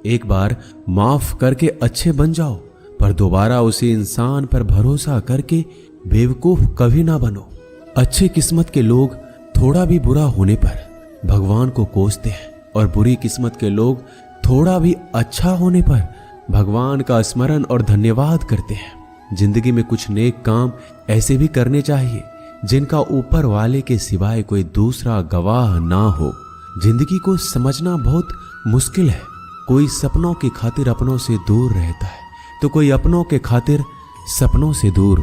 एक बार माफ करके अच्छे बन जाओ, पर दोबारा उसी इंसान पर भरोसा करके बेवकूफ कभी ना बनो। अच्छी किस्मत के लोग थोड़ा भी बुरा होने पर भगवान को कोसते हैं, और बुरी किस्मत के लोग थोड़ा भी अच्छा होने पर भगवान का स्मरण और धन्यवाद करते हैं। जिंदगी में कुछ नेक काम ऐसे भी करने चाहिए जिनका ऊपर वाले के सिवाय कोई दूसरा गवाह ना हो। जिंदगी को समझना बहुत मुश्किल है। कोई सपनों की खातिर अपनों से दूर रहता है, तो कोई अपनों के खातिर सपनों से दूर।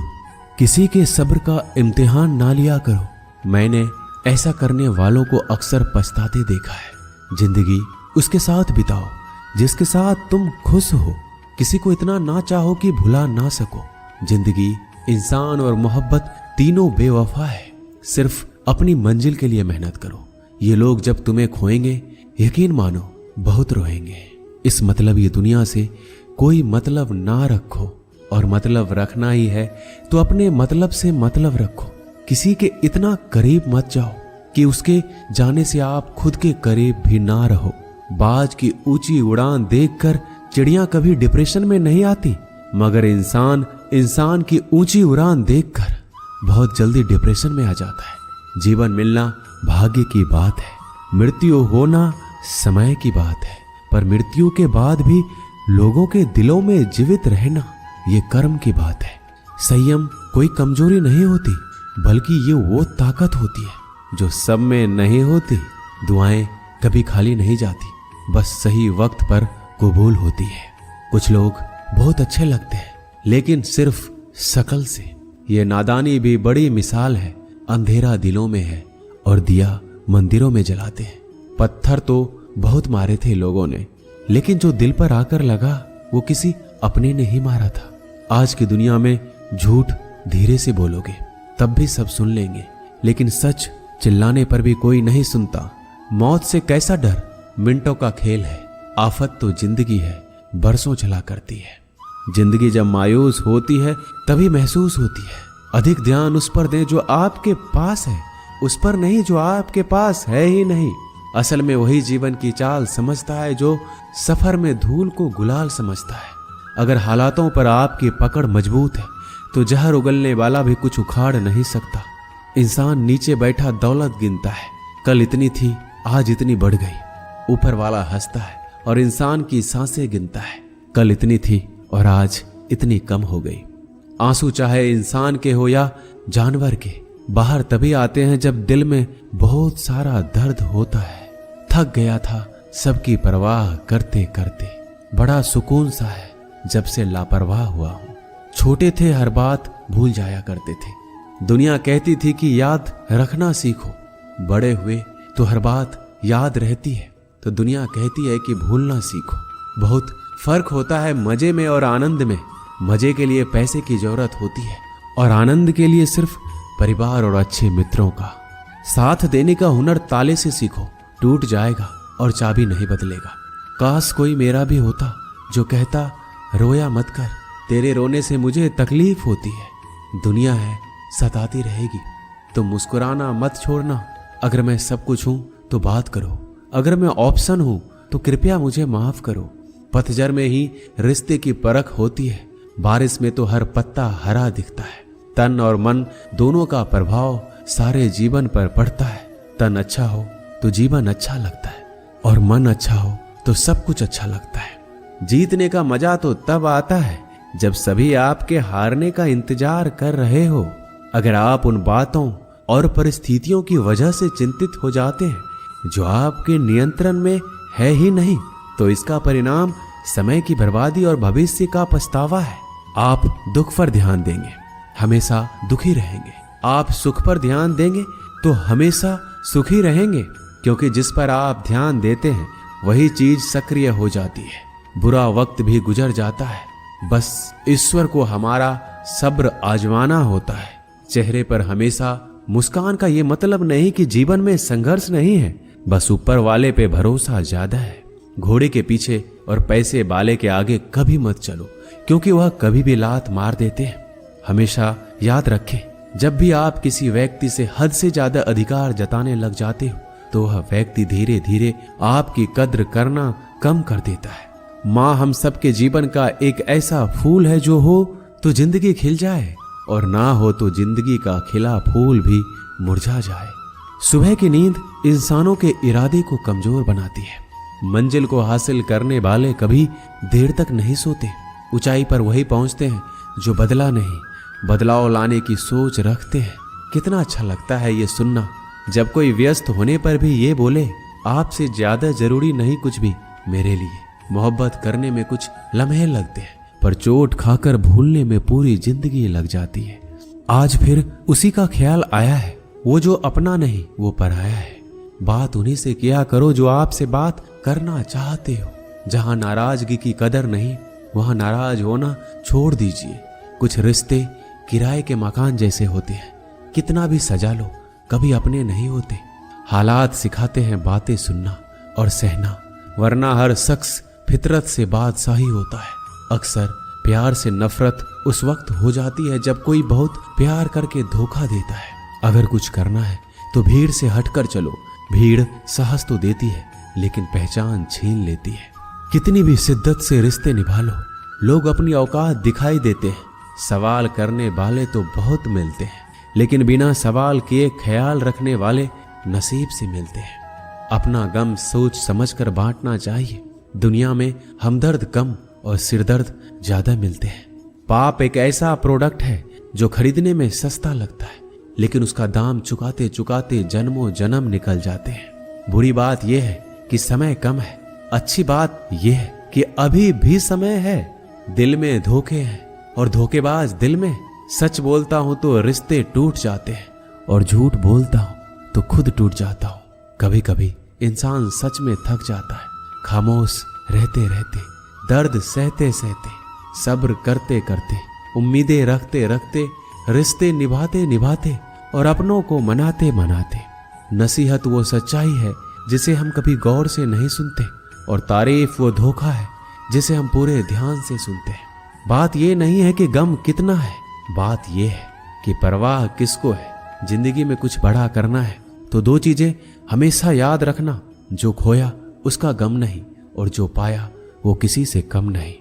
किसी के सब्र का इम्तिहान ना लिया करो। मैंने ऐसा करने वालों को अक्सर पछताते देखा है। जिंदगी उसके साथ बिताओ जिसके साथ तुम खुश हो। किसी को इतना ना चाहो कि भुला ना सको। जिंदगी, इंसान और मोहब्बत तीनों बेवफा है। सिर्फ अपनी मंजिल के लिए मेहनत करो। ये लोग जब तुम्हें खोएंगे, यकीन मानो बहुत रोएंगे। इस मतलब ये दुनिया से कोई मतलब ना रखो, और मतलब रखना ही है तो अपने मतलब से मतलब रखो। किसी के इतना करीब मत जाओ कि उसके जाने से आप खुद के करीब भी ना रहो। बाज की ऊंची उड़ान देखकर चिड़िया कभी डिप्रेशन में नहीं आती, मगर इंसान की ऊंची उड़ान देखकर बहुत जल्दी डिप्रेशन में आ जाता है। जीवन मिलना भाग्य की बात है, मृत्यु होना समय की बात है, पर मृत्यु के बाद भी लोगों के दिलों में जीवित रहना ये कर्म की बात है। संयम कोई कमजोरी नहीं होती, बल्कि ये वो ताकत होती है जो सब में नहीं होती। दुआएं कभी खाली नहीं जाती, बस सही वक्त पर कबूल होती है। कुछ लोग बहुत अच्छे लगते हैं, लेकिन सिर्फ शकल से। ये नादानी भी बड़ी मिसाल है। अंधेरा दिलों में है और दिया मंदिरों में जलाते हैं। पत्थर तो बहुत मारे थे लोगों ने, लेकिन जो दिल पर आकर लगा वो किसी अपने ने ही मारा था। आज की दुनिया में झूठ धीरे से बोलोगे तब भी सब सुन लेंगे, लेकिन सच चिल्लाने पर भी कोई नहीं सुनता। मौत से कैसा डर, मिनटों का खेल है। आफत तो जिंदगी है, बरसों चला करती है। जिंदगी जब मायूस होती है तभी महसूस होती है। अधिक ध्यान उस पर दें जो आपके पास है, उस पर नहीं जो आपके पास है ही नहीं। असल में वही जीवन की चाल समझता है जो सफर में धूल को गुलाल समझता है। अगर हालातों पर आपकी पकड़ मजबूत है तो जहर उगलने वाला भी कुछ उखाड़ नहीं सकता। इंसान नीचे बैठा दौलत गिनता है, कल इतनी थी आज इतनी बढ़ गई। ऊपर वाला हंसता है और इंसान की सांसें गिनता है, कल इतनी थी और आज इतनी कम हो गई। आंसू चाहे इंसान के हो या जानवर के, बाहर तभी आते हैं जब दिल में बहुत सारा दर्द होता है। थक गया था सबकी परवाह करते करते, बड़ा सुकून सा है जब से लापरवाह हुआ हूं। छोटे थे हर बात भूल जाया करते थे, दुनिया कहती थी कि याद रखना सीखो। बड़े हुए तो हर बात याद रहती है, तो दुनिया कहती है कि भूलना सीखो। बहुत फर्क होता है मजे में और आनंद में। मजे के लिए पैसे की जरूरत होती है और आनंद के लिए सिर्फ परिवार और अच्छे मित्रों का साथ देने का हुनर ताले से सीखो। टूट जाएगा और चाबी नहीं बदलेगा। काश कोई मेरा भी होता जो कहता रोया मत कर, तेरे रोने से मुझे तकलीफ होती है। दुनिया है सताती रहेगी, तो मुस्कुराना मत छोड़ना। अगर मैं सब कुछ हूं तो बात करो, अगर मैं ऑप्शन हूं तो कृपया मुझे माफ करो। पतझड़ में ही रिश्ते की परख होती है, बारिश में तो हर पत्ता हरा दिखता है। तन और मन दोनों का प्रभाव सारे जीवन पर पड़ता है। तन अच्छा हो तो जीवन अच्छा लगता है, और मन अच्छा हो तो सब कुछ अच्छा लगता है। जीतने का मजा तो तब आता है जब सभी आपके हारने का इंतजार कर रहे हो। अगर आप उन बातों और परिस्थितियों की वजह से चिंतित हो जाते हैं जो आपके नियंत्रण में है ही नहीं, तो इसका परिणाम समय की बर्बादी और भविष्य का पछतावा है। आप दुख पर ध्यान देंगे, हमेशा दुखी रहेंगे। आप सुख पर ध्यान देंगे तो हमेशा सुखी रहेंगे, क्योंकि जिस पर आप ध्यान देते हैं वही चीज सक्रिय हो जाती है। बुरा वक्त भी गुजर जाता है, बस ईश्वर को हमारा सब्र आजमाना होता है। चेहरे पर हमेशा मुस्कान का ये मतलब नहीं कि जीवन में संघर्ष नहीं है, बस ऊपर वाले पे भरोसा ज्यादा है। घोड़े के पीछे और पैसे वाले के आगे कभी मत चलो, क्योंकि वह कभी भी लात मार देते हैं। हमेशा याद रखें, जब भी आप किसी व्यक्ति से हद से ज्यादा अधिकार जताने लग जाते हो तो वह व्यक्ति धीरे धीरे आपकी कद्र करना कम कर देता है। माँ हम सबके जीवन का एक ऐसा फूल है जो हो तो जिंदगी खिल जाए और ना हो तो जिंदगी का खिला फूल भी मुरझा जाए। सुबह की नींद इंसानों के इरादे को कमजोर बनाती है। मंजिल को हासिल करने वाले कभी देर तक नहीं सोते। ऊंचाई पर वही पहुंचते हैं जो बदला नहीं, बदलाव लाने की सोच रखते हैं। कितना अच्छा लगता है ये सुनना जब कोई व्यस्त होने पर भी ये बोले, आपसे ज्यादा जरूरी नहीं कुछ भी मेरे लिए। मोहब्बत करने में कुछ लम्हे लगते हैं पर चोट खाकर भूलने में पूरी जिंदगी लग जाती है। आज फिर उसी का ख्याल आया है, वो जो अपना नहीं वो पराया है। बात उन्हीं से किया करो जो आपसे बात करना चाहते हो। जहां नाराजगी की कदर नहीं वहां नाराज होना छोड़ दीजिए। कुछ रिश्ते किराए के मकान जैसे होते हैं, कितना भी सजा लो कभी अपने नहीं होते। हालात सिखाते हैं बातें सुनना और सहना, वरना हर शख्स फितरत से बादशाही होता है। अक्सर प्यार से नफरत उस वक्त हो जाती है जब कोई बहुत प्यार करके धोखा देता है। अगर कुछ करना है तो भीड़ से हटकर चलो। भीड़ साहस तो देती है लेकिन पहचान छीन लेती है। कितनी भी शिद्दत से रिश्ते निभा लो, लोग अपनी औकात दिखाई देते हैं। सवाल करने वाले तो बहुत मिलते हैं लेकिन बिना सवाल किए ख्याल रखने वाले नसीब से मिलते हैं। अपना गम सोच समझकर बांटना चाहिए। दुनिया में हमदर्द कम और सिरदर्द ज्यादा मिलते हैं। पाप एक ऐसा प्रोडक्ट है जो खरीदने में सस्ता लगता है लेकिन उसका दाम चुकाते चुकाते जन्मों जन्म निकल जाते हैं। बुरी बात यह है कि समय कम है, अच्छी बात यह है कि अभी भी समय है। दिल में धोखे हैं और धोखेबाज दिल में। सच बोलता हूं तो रिश्ते टूट जाते हैं और झूठ बोलता हूं तो खुद टूट जाता हूं। कभी कभी इंसान सच में थक जाता है। खामोश रहते रहते, दर्द सहते सहते, सब्र करते करते, उम्मीदें रखते रखते, रिश्ते निभाते निभाते और अपनों को मनाते मनाते। नसीहत वो सच्चाई है जिसे हम कभी गौर से नहीं सुनते और तारीफ वो धोखा है जिसे हम पूरे ध्यान से सुनते हैं। बात ये नहीं है कि गम कितना है, बात ये है कि परवाह किसको है। जिंदगी में कुछ बड़ा करना है तो दो चीजें हमेशा याद रखना, जो खोया उसका गम नहीं और जो पाया वो किसी से कम नहीं।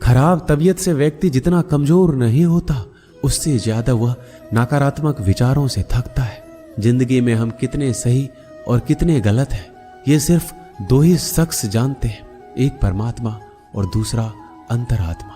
खराब तबीयत से व्यक्ति जितना कमजोर नहीं होता उससे ज्यादा वह नकारात्मक विचारों से थकता है। जिंदगी में हम कितने सही और कितने गलत हैं ये सिर्फ दो ही शख्स जानते हैं, एक परमात्मा और दूसरा अंतरात्मा।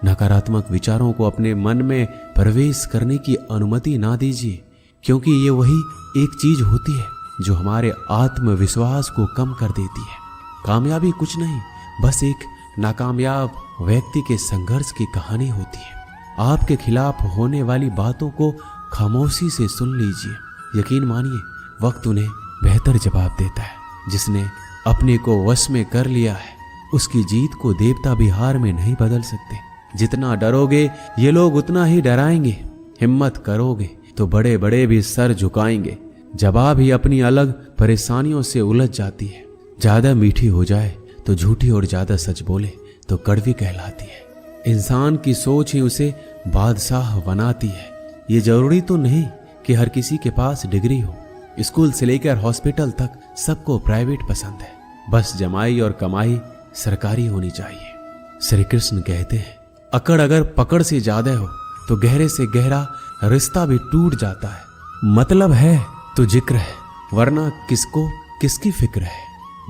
नकारात्मक विचारों को अपने मन में प्रवेश करने की अनुमति ना दीजिए क्योंकि ये वही एक चीज होती है जो हमारे आत्मविश्वास को कम कर देती है। कामयाबी कुछ नहीं, बस एक नाकामयाब व्यक्ति के संघर्ष की कहानी होती है। आपके खिलाफ होने वाली बातों को खामोशी से सुन लीजिए। यकीन मानिए वक्त उन्हें बेहतर जवाब देता है। जिसने अपने को वश में कर लिया है उसकी जीत को देवता भी हार में नहीं बदल सकते। जितना डरोगे ये लोग उतना ही डराएंगे। हिम्मत करोगे तो बड़े बड़े भी सर झुकाएंगे। जवाब ही अपनी अलग परेशानियों से उलझ जाती है। ज्यादा मीठी हो जाए तो झूठी और ज्यादा सच बोले तो कड़वी कहलाती है। इंसान की सोच ही उसे बादशाह बनाती है। ये जरूरी तो नहीं कि हर किसी के पास डिग्री हो। स्कूल से लेकर हॉस्पिटल तक सबको प्राइवेट पसंद है, बस जमाई और कमाई सरकारी होनी चाहिए। श्री कृष्ण कहते हैं अकड़ अगर पकड़ से ज्यादा हो तो गहरे से गहरा रिश्ता भी टूट जाता है। मतलब है तो जिक्र है, वरना किसको किसकी फिक्र है।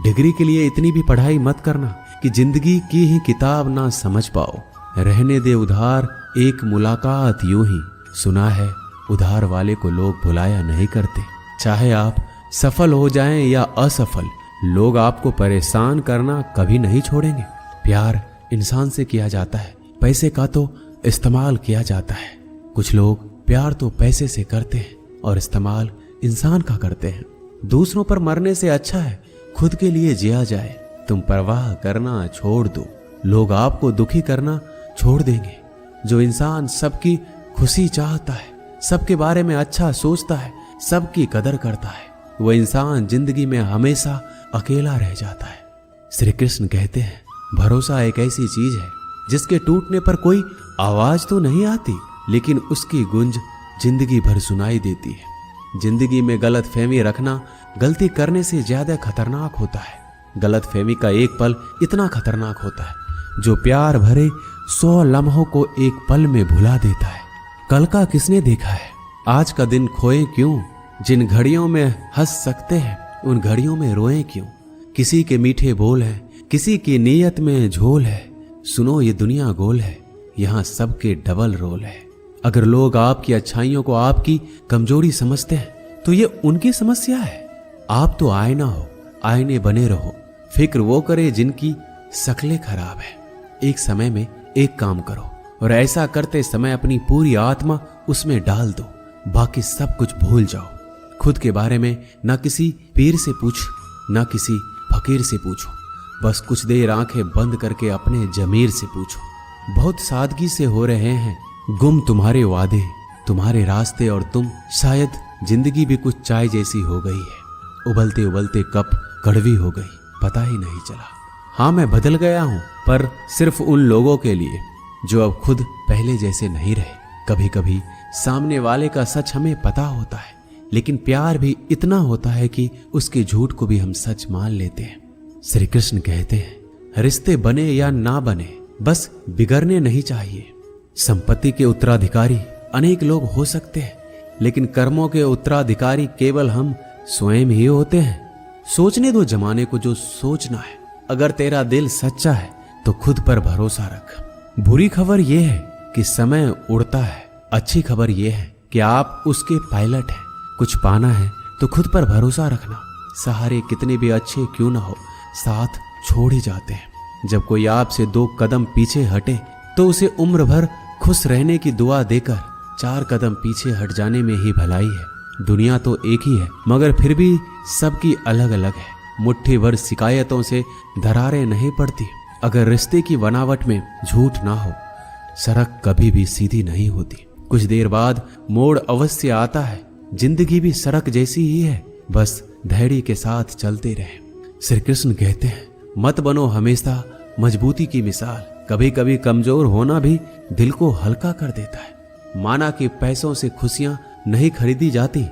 डिग्री के लिए इतनी भी पढ़ाई मत करना कि जिंदगी की ही किताब ना समझ पाओ। रहने दे उधार एक मुलाकात यूं ही। सुना है उधार वाले को लोग भुलाया नहीं करते। चाहे आप सफल हो जाएं या असफल, लोग आपको परेशान करना कभी नहीं छोड़ेंगे। प्यार इंसान से किया जाता है, पैसे का तो इस्तेमाल किया जाता है। कुछ लोग प्यार तो पैसे से करते हैं और इस्तेमाल इंसान का करते हैं। दूसरों पर मरने से अच्छा है खुद के लिए जिया जाए। तुम परवाह करना छोड़ दो, लोग आपको दुखी करना छोड़ देंगे। जो इंसान सबकी खुशी चाहता है, सबके बारे में अच्छा सोचता है, सबकी कदर करता है, वो इंसान जिंदगी में हमेशा अकेला रह जाता है। श्री कृष्ण कहते हैं भरोसा एक ऐसी चीज है जिसके टूटने पर कोई आवाज तो नहीं आती लेकिन उसकी गूंज जिंदगी भर सुनाई देती है। जिंदगी में गलत फहमी रखना गलती करने से ज्यादा खतरनाक होता है। गलत फहमी का एक पल इतना खतरनाक होता है जो प्यार भरे 100 लम्हों को एक पल में भुला देता है। कल का किसने देखा है, आज का दिन खोए क्यों, जिन घड़ियों में हंस सकते हैं उन घड़ियों में रोए क्यों। किसी के मीठे बोल है, किसी की नीयत में झोल है, सुनो ये दुनिया गोल है, यहाँ सबके डबल रोल है। अगर लोग आपकी अच्छाइयों को आपकी कमजोरी समझते हैं तो ये उनकी समस्या है। आप तो आईना हो, आईने बने रहो, फिक्र वो करे जिनकी शक्लें खराब है। एक समय में एक काम करो और ऐसा करते समय अपनी पूरी आत्मा उसमें डाल दो, बाकी सब कुछ भूल जाओ। खुद के बारे में ना किसी पीर से पूछ, ना किसी फकीर से पूछो, बस कुछ देर आंखें बंद करके अपने जमीर से पूछो। बहुत सादगी से हो रहे हैं गुम तुम्हारे वादे, तुम्हारे रास्ते और तुम, शायद जिंदगी भी कुछ चाय जैसी हो गई है। उबलते उबलते कप कड़वी हो गई, पता ही नहीं चला। हाँ मैं बदल गया हूं, पर सिर्फ उन लोगों के लिए जो अब खुद पहले जैसे नहीं रहे। कभी कभी सामने वाले का सच हमें पता होता है, लेकिन प्यार भी इतना होता है कि उसके झूठ को भी हम सच मान लेते हैं। श्री कृष्ण कहते हैं, रिश्ते बने या ना बने, बस बिगड़ने नहीं चाहिए। संपत्ति के उत्तराधिकारी अनेक लोग हो सकते हैं, लेकिन कर्मों के उत्तराधिकारी केवल हम स्वयं ही होते हैं। सोचने दो जमाने को जो सोचना है। अगर तेरा दिल सच्चा है तो खुद पर भरोसा रख। बुरी खबर यह है कि समय उड़ता है, अच्छी खबर यह है कि आप उसके पायलट हैं। कुछ पाना है तो खुद पर भरोसा रखना। सहारे कितने भी अच्छे क्यों ना हो, साथ छोड़ ही जाते हैं। जब कोई आपसे 2 कदम पीछे हटे तो उसे उम्र भर खुश रहने की दुआ देकर 4 कदम पीछे हट जाने में ही भलाई है। दुनिया तो एक ही है, मगर फिर भी सबकी अलग अलग है। मुट्ठी भर शिकायतों से दरारें नहीं पड़ती। अगर रिश्ते की बनावट में झूठ ना हो, सड़क कभी भी सीधी नहीं होती। कुछ देर बाद मोड़ अवश्य आता है। जिंदगी भी सड़क जैसी ही है, बस धैर्य के साथ चलते रहे। श्री कृष्ण कहते हैं, मत बनो हमेशा मजबूती की मिसाल। कभी कभी कमजोर होना भी दिल को हल्का कर देता है। माना कि पैसों से खुशियां नहीं खरीदी जाती,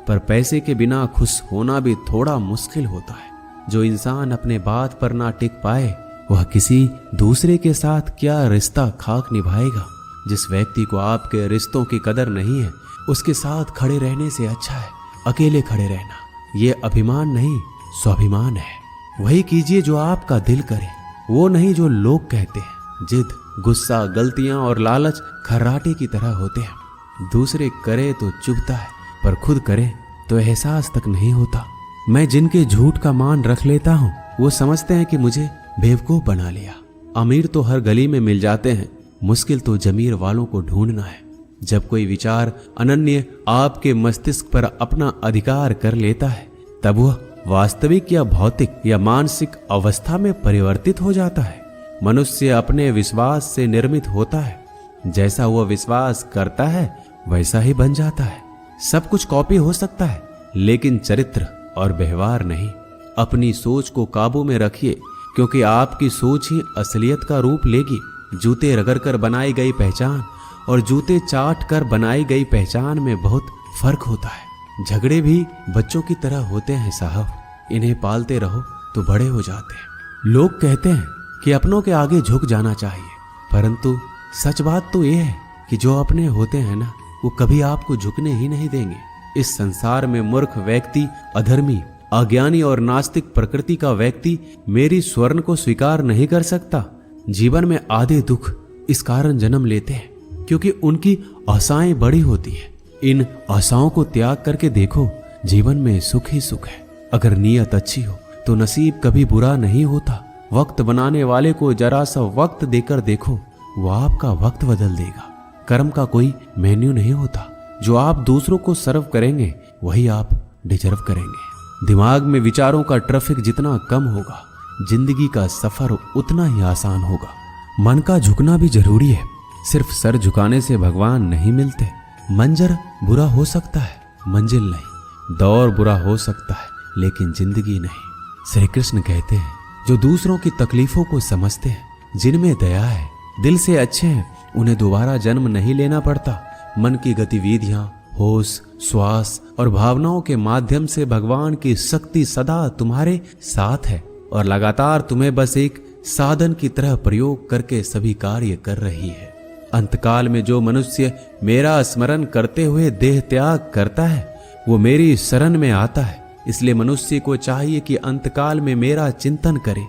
पर पैसे के बिना खुश होना भी थोड़ा मुश्किल होता है। जो इंसान अपने बात पर ना टिक पाए, वह किसी दूसरे के साथ क्या रिश्ता खाक निभाएगा। जिस व्यक्ति को आपके रिश्तों की कदर नहीं है, उसके साथ खड़े रहने से अच्छा है अकेले खड़े रहना। ये अभिमान नहीं, स्वाभिमान है। वही कीजिए जो आपका दिल करे, वो नहीं जो लोग कहते हैं। जिद, गुस्सा, गलतियां और लालच खर्राटे की तरह होते हैं। दूसरे करे तो चुभता है, पर खुद करे तो एहसास तक नहीं होता। मैं जिनके झूठ का मान रख लेता हूँ, वो समझते हैं कि मुझे बेवकूफ बना लिया। अमीर तो हर गली में मिल जाते हैं, मुश्किल तो जमीर वालों को ढूंढना है। जब कोई विचार अनन्य आपके मस्तिष्क पर अपना अधिकार कर लेता है, तब वह वास्तविक या भौतिक या मानसिक अवस्था में परिवर्तित हो जाता है। मनुष्य अपने विश्वास से निर्मित होता है। जैसा वह विश्वास करता है वैसा ही बन जाता है। सब कुछ कॉपी हो सकता है, लेकिन चरित्र और व्यवहार नहीं। अपनी सोच को काबू में रखिए, क्योंकि आपकी सोच ही असलियत का रूप लेगी। जूते रगड़ कर बनाई गई पहचान और जूते चाट कर बनाई गई पहचान में बहुत फर्क होता है। झगड़े भी बच्चों की तरह होते हैं साहब, इन्हें पालते रहो तो बड़े हो जाते हैं। लोग कहते हैं कि अपनों के आगे झुक जाना चाहिए, परंतु सच बात तो यह है कि जो अपने होते हैं ना, वो कभी आपको झुकने ही नहीं देंगे। इस संसार में मूर्ख व्यक्ति, अधर्मी, अज्ञानी और नास्तिक प्रकृति का व्यक्ति मेरी स्वर्ण को स्वीकार नहीं कर सकता। जीवन में आधे दुख इस कारण जन्म लेते हैं क्योंकि उनकी आशाएं बड़ी होती है। इन आशाओं को त्याग करके देखो, जीवन में सुख ही सुख है। अगर नीयत अच्छी हो तो नसीब कभी बुरा नहीं होता। वक्त बनाने वाले को जरा सा वक्त देकर देखो, वो आपका वक्त बदल देगा। कर्म का कोई मेन्यू नहीं होता। जो आप दूसरों को सर्व करेंगे वही आप डिजर्व करेंगे। दिमाग में विचारों का ट्रैफिक जितना कम होगा, जिंदगी का सफर उतना ही आसान होगा। मन का झुकना भी जरूरी है। सिर्फ सर झुकाने से भगवान नहीं मिलते। मंजर बुरा हो सकता है, मंजिल नहीं। दौर बुरा हो सकता है, लेकिन जिंदगी नहीं। श्री कृष्ण कहते हैं, जो दूसरों की तकलीफों को समझते हैं, जिनमें दया है, दिल से अच्छे हैं, उन्हें दोबारा जन्म नहीं लेना पड़ता। मन की गतिविधियां, होश, श्वास और भावनाओं के माध्यम से भगवान की शक्ति सदा तुम्हारे साथ है और लगातार तुम्हें बस एक साधन की तरह प्रयोग करके सभी कार्य कर रही है। अंतकाल में जो मनुष्य मेरा स्मरण करते हुए देह त्याग करता है वो मेरी शरण में आता है। इसलिए मनुष्य को चाहिए कि अंतकाल में मेरा चिंतन करे।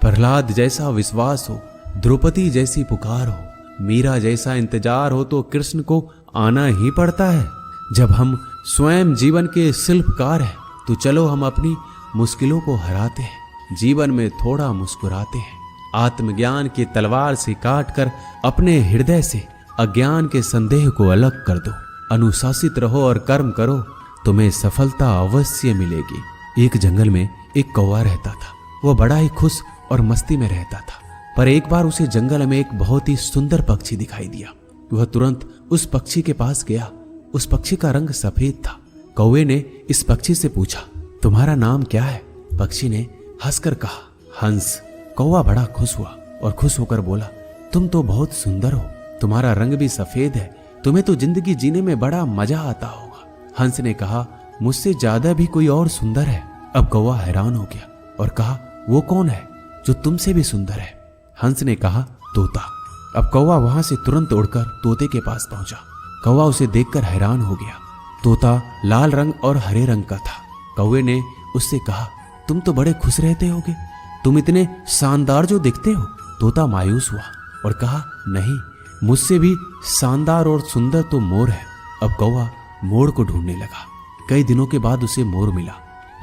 प्रहलाद जैसा विश्वास हो, द्रौपदी जैसी पुकार हो, मीरा जैसा इंतजार हो तो कृष्ण को आना ही पड़ता है। जब हम स्वयं जीवन के शिल्पकार हैं तो चलो हम अपनी मुश्किलों को हराते हैं, जीवन में थोड़ा मुस्कुराते हैं। आत्मज्ञान की तलवार से काटकर अपने हृदय से अज्ञान के संदेह को अलग कर दो। अनुशासित रहो और कर्म करो, तुम्हें सफलता अवश्य मिलेगी। एक जंगल में एक कौवा रहता था। वह बड़ा ही खुश और मस्ती में रहता था। पर एक बार उसे जंगल में एक बहुत ही सुंदर पक्षी दिखाई दिया। वह तुरंत उस पक्षी के पास गया। उस पक्षी का रंग सफेद था। कौवे ने इस पक्षी से पूछा, तुम्हारा नाम क्या है? पक्षी ने हंसकर कहा, हंस। कौवा बड़ा खुश हुआ और खुश होकर बोला, तुम तो बहुत सुंदर हो, तुम्हारा रंग भी सफेद है, तुम्हें तो जिंदगी जीने में बड़ा मजा आता होगा। हंस ने कहा, मुझसे ज्यादा भी कोई और सुंदर है। अब कौवा हैरान हो गया और कहा, वो कौन है जो तुमसे भी सुंदर है? हंस ने कहा, तोता। अब कौवा वहां से तुरंत उड़कर तोते के पास पहुंचा। कौवा उसे देखकर हैरान हो गया। तोता लाल रंग और हरे रंग का था। कौवे ने उससे कहा, तुम तो बड़े खुश रहते होगे, तुम इतने शानदार जो दिखते हो। तोता मायूस हुआ और कहा, नहीं, मुझसे भी शानदार और सुंदर तो मोर है। अब कौवा मोर को ढूंढने लगा। कई दिनों के बाद उसे मोर मिला,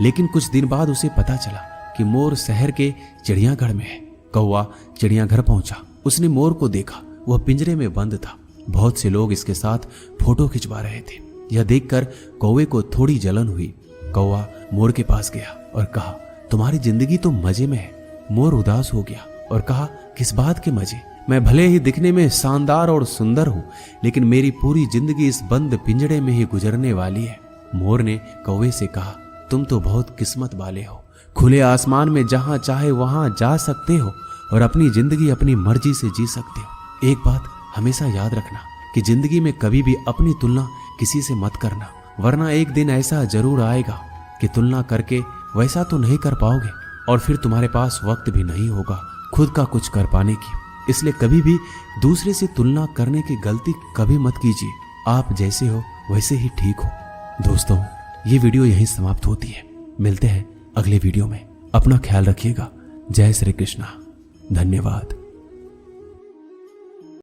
लेकिन कुछ दिन बाद उसे पता चला कि मोर शहर के चिड़ियाघर में है। कौवा चिड़ियाघर पहुंचा। उसने मोर को देखा, वह पिंजरे में बंद था। बहुत से लोग इसके साथ फोटो खिंचवा रहे थे। यह देखकर कौवे को थोड़ी जलन हुई। कौवा मोर के पास गया और कहा, तुम्हारी जिंदगी तो मजे में है। मोर उदास हो गया और कहा, किस बात के मजे? मैं भले ही दिखने में शानदार और सुंदर हूं, लेकिन मेरी पूरी जिंदगी इस बंद पिंजड़े में ही गुजरने वाली है। मोर ने कौवे से कहा, तुम तो बहुत किस्मत वाले हो, खुले आसमान में जहां चाहे वहां जा सकते हो और अपनी जिंदगी अपनी मर्जी से जी सकते हो। एक बात हमेशा याद रखना कि जिंदगी में कभी भी अपनी तुलना किसी से मत करना, वरना एक दिन ऐसा जरूर आएगा कि तुलना करके वैसा तो नहीं कर पाओगे और फिर तुम्हारे पास वक्त भी नहीं होगा खुद का कुछ कर पाने की। इसलिए कभी भी दूसरे से तुलना करने की गलती कभी मत कीजिए। आप जैसे हो वैसे ही ठीक हो। दोस्तों, ये वीडियो यहीं समाप्त होती है। मिलते हैं अगले वीडियो में। अपना ख्याल रखिएगा। जय श्री कृष्णा। धन्यवाद।